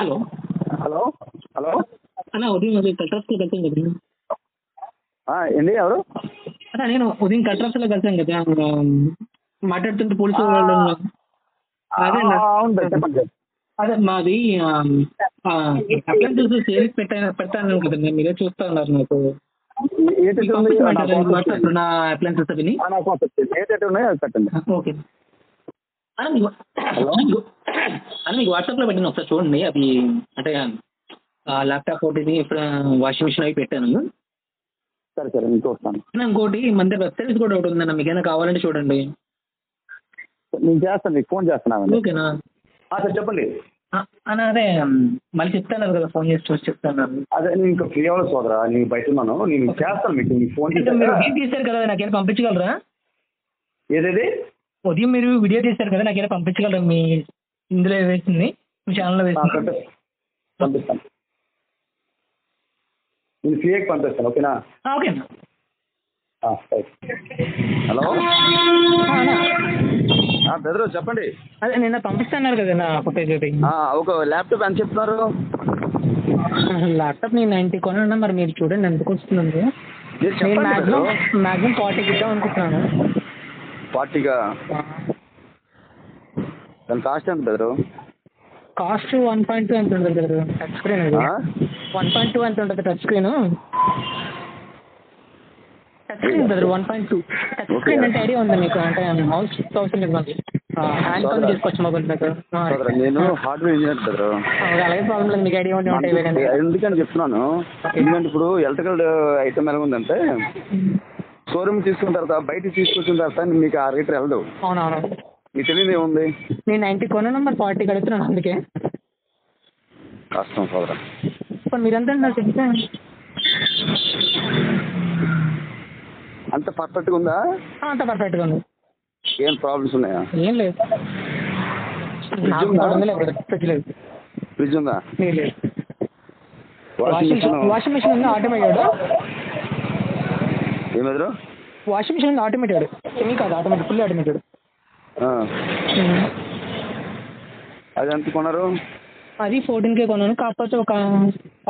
Hello hello hello అన్న ఉదయం అది కల్ట్రాస్లో కలిసాం కదా ఏంటి ఎవరు? అన్న నేను ఉదయం కల్ట్రాస్లో కలిసాం కదా మాట్లాడుతుంటే పోలీసు వాళ్ళు అదే అన్న అవును సార్ చెప్పండి సార్. అదే మాది అప్లయన్సెస్ సేల్కి పెడతాను కదండి, మీరే చూస్తా ఉన్నారు నాకు ఏ మీకు చెట్టు ఉంది? పంపించమంటారా వాట్సాప్ నా అప్లయన్సెస్ అవి? ఏ చెట్టు ఉన్నాయో అది పెట్టండి. ఓకే అన్న మీకు వాట్సాప్లో పెట్టాను, ఒకసారి చూడండి. అవి అంటే ల్యాప్టాప్ ఒకటి ఇప్పుడు వాషింగ్ మిషన్ అవి పెట్టాను. సరే సరే నేను చూస్తాను. ఇంకోటి మన దగ్గర వెబ్ సిరీస్ కూడా ఒకటి ఉందన్న, మీకైనా కావాలంటే చూడండి. నేను చేస్తాను, మీకు ఫోన్ చేస్తున్నాను. ఓకేనా సార్ చెప్పండి. అన్న అదే మళ్ళీ చెప్తాను కదా, ఫోన్ చేసి చూసి చెప్తాను. అదే నేను ఇంకా ఫ్రీ అవ్వలేదు సోదరా, నేను బయట ఉన్నాను. నేను చేస్తాను మీకు ఫోన్ చేసి. మీరు వీడియో తీశారు కదా, నాకేమైనా పంపించగలరా? ఏదేది? ఉదయం మీరు వీడియో తీశారు కదా, నాకేమైనా పంపించగలరా? మీ ఇందులో వేసింది మీ ఛానల్లో వేసింది పంపిస్తాను. నేను ఫ్రీకి పంపిస్తాను. ఓకేనా? ఓకే అన్న. హలో బెదరు చెప్పండి. అదే నిన్న పంపిస్తున్నారు కదా నా ఫుటేజ్ ఒకటి. ఒక ల్యాప్టాప్ ఎంత చెప్తున్నారు? ల్యాప్టాప్ నేను 90 కొన్నా, మరి మీరు చూడండి ఎంతకు వస్తుందండి. నేను మ్యాక్సిమం 40 ఇద్దాం అనుకుంటున్నాను. 40గా? దాని కాస్ట్ ఎంత బెదరు? కాస్ట్ 1.2 ఎంత ఉంటుంది బెదరు? టచ్ స్క్రీన్ అది 1.2 ఎంత ఉంటుంది టచ్ స్క్రీన్? టచ్ స్క్రీన్ బెదరు 1.2. టచ్ స్క్రీన్ అంటే ఐడియా ఉంది మీకు? అంటే మౌస్ అవసరం లేదు మనకి, హ్యాండ్తో తీసుకోవచ్చు మొబైల్ దగ్గర. నేను హార్డ్వేర్ ఇంజనీర్ బెదరు. అలాగే ప్రాబ్లం లేదు, మీకు ఐడియా ఉంటే ఉంటాయి. ఎందుకని చెప్తున్నాను, ఎందుకంటే ఇప్పుడు ఎలక్ట్రికల్ ఐటమ్ ఎలా ఉందంటే షోరూమ్ తీసుకున్న తర్వాత బయటకి తీసుకొచ్చిన తర్వాత మీకు ఆ రేట్ వెళ్ళదు. అవునవును, మీకు తెలియదు ఏముంది. నేను 90 కొన్నాను, మరి 40 కడుగుతున్నాను, అందుకే కష్టం సోదరా. ఇప్పుడు మీరంతా నాకు చెప్తే అంత పర్ఫెక్ట్గా ఉందా? అంత పర్ఫెక్ట్గా ఉంది. ఏం ప్రాబ్లమ్స్ ఉన్నాయా? ఏం లేదు. ఫ్రిడ్జ్ ఉందా? లేదు. వాషింగ్ మిషన్ ఉంది ఆటోమేటెడ్. ఏమెదరు? వాషింగ్ మిషన్ ఉంది ఆటోమేటెడ్, సెమీ కాదు ఆటోమేటెడ్, ఫుల్లీ ఆటోమేటెడ్. అది ఎంత కొన్నారు? అది 14K కొన్నాను, కాకపోతే ఒక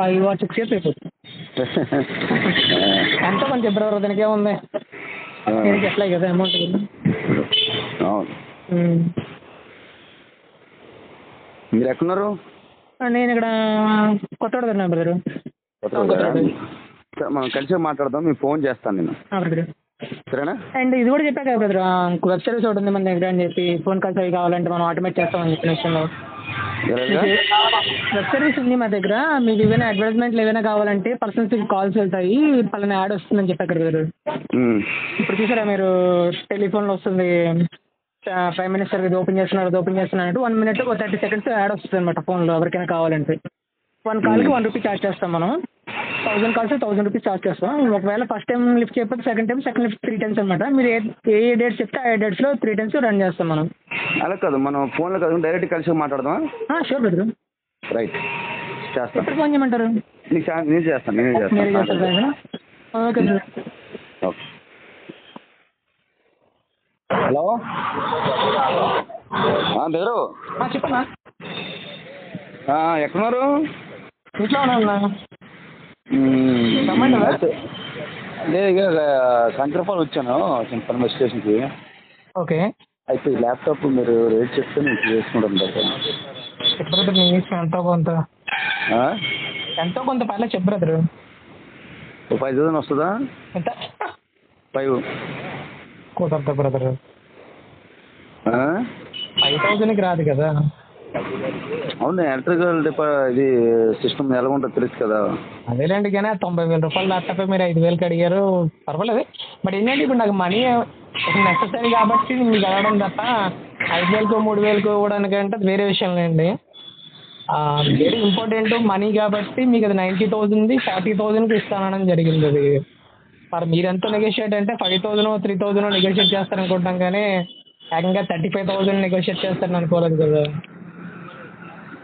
5 or 6 years అయిపోతుంది. ఎంతో కొంచెం చెప్పారు, దానికి ఏముంది, నేను చెప్పలే కదా అమౌంట్. మీరు ఎక్కడున్నారు? నేను ఇక్కడ కొత్తవాడ తిన్నాను బ్రదరు. మనం కలిసి మాట్లాడదాం, మీకు ఫోన్ చేస్తాను నేను. సరేనా? అండ్ ఇది కూడా చెప్పా కదా బ్రదర్, వెబ్ సిరీస్ ఒకటి ఉంది మన దగ్గర అని చెప్పి, ఫోన్ కాల్స్ అవి కావాలంటే మనం ఆటోమేట్ చేస్తామని చెప్పిన విషయంలో. వెబ్ సిరీస్ ఉంది మా దగ్గర, మీకు ఏమైనా అడ్వర్టైజ్మెంట్లు ఏమైనా కావాలంటే పర్సన్స్ కాల్స్ వెళ్తాయి, పలానా యాడ్ వస్తుందని చెప్పారు కదా బ్రదర్. ఇప్పుడు చూసారా మీరు, టెలిఫోన్లో వస్తుంది ప్రైమ్ మినిస్టర్ ఇది ఓపెన్ చేస్తున్నారు 1 minute 30 seconds యాడ్ వస్తుంది అనమాట ఫోన్లో, ఎవరికైనా కావాలంటే. 1 callకి 1 rupee ఛార్జ్ చేస్తాం మనం. 1000 calls 1000 rupees ఛార్జ్ చేస్తాం. ఒకవేళ ఫస్ట్ టైం లిఫ్ట్ చేయకపోతే సెకండ్ లిఫ్ట్ 3 times అనమాట. మీరు ఏ డేట్స్ చెప్తే ఆ డేట్స్లో 3 times రన్ చేస్తాం మనం. అలా కాదు, మనం ఫోన్లో కాదు డైరెక్ట్ కలిసి మాట్లాడదాం. Sure brother. రైట్, చేస్తాను. ఎప్పుడు ఫోన్ చేయమంటారు? నేను చేస్తాను. Okay brother. ఓకే. హలో బెదరు చెప్పన్నా. ఎక్కడున్నారు? ఇంట్లో ఉన్నా. లేదు, ఇక కంకరపాలు వచ్చాను చిన్న స్టేషన్కి. ఓకే. అయితే ఈ ల్యాప్టాప్ మీరు రేట్ చెప్తే నేను చేసుకుంటాను బ్రదర్. ఎంతో కొంత పర్లేదు చెప్పు బ్రదర్. 5,000 వస్తుందా? ఎంత? 5. కుదరదు బ్రదర్, 5,000కి రాదు కదా. అవును, ఎలక్ట్రికల్ ఇది సిస్టమ్ ఎలా ఉంటుందో తెలుసు కదా. అదేలేండి, కానీ 90,000 రూపాయలు ల్యాప్టాప్ మీరు 5,000కి అడిగారు, పర్వాలేదు. బట్ ఏంటంటే ఇప్పుడు నాకు మనీ నెససరీ కాబట్టి మీకు అడగడం తప్ప 5,000కో 3,000కో ఇవ్వడానికంటే వేరే విషయం లేండి. వెరీ ఇంపార్టెంట్ మనీ కాబట్టి మీకు అది 90,000 40,000కి ఇస్తానడం జరిగింది. అది మరి మీరెంత నెగోషియేట్ అంటే 5,000 3,000 నెగోషియేట్ చేస్తారనుకుంటాం, కానీ ఏకంగా 35,000 నెగోషియేట్ చేస్తారని అనుకోలేదు కదా.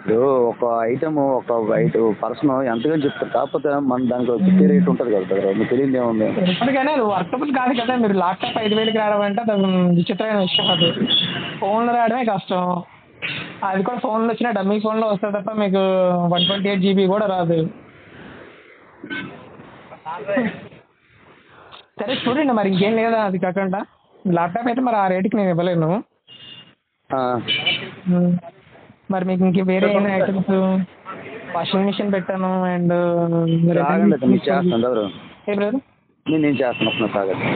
ఇప్పుడు ఒక ఐటమ్ ఒక పర్సన్ ఎంతగా చెప్తారు, కాకపోతే మన దానికి ఫిఫ్టీ రేట్ ఉంటుంది కదా, మీకు తెలియదు ఏముంది. కానీ అది వర్కబుల్ కాదు కదా. మీరు ల్యాప్టాప్ 5,000కి రావడం అంటే అది విచిత్రమైన విషయం. అది ఫోన్లో రావడమే కష్టం, అది కూడా ఫోన్లో వచ్చిన డమ్మీ ఫోన్లో వస్తుంది తప్ప మీకు 128 GB కూడా రాదు. సరే చూడండి మరి ఇంకేం లేదా అది కాకుండా ల్యాప్టాప్ అయితే మరి ఆ రేటుకి నేను ఇవ్వలేను. మరి మీకు ఇంక వేరే ఏమైనా ఐటమ్స్ వాషింగ్ మిషన్ పెట్టాను అండ్ చేస్తాను ఎవరు ఏ బ్రదర్ నేను చేస్తాను సాగండి.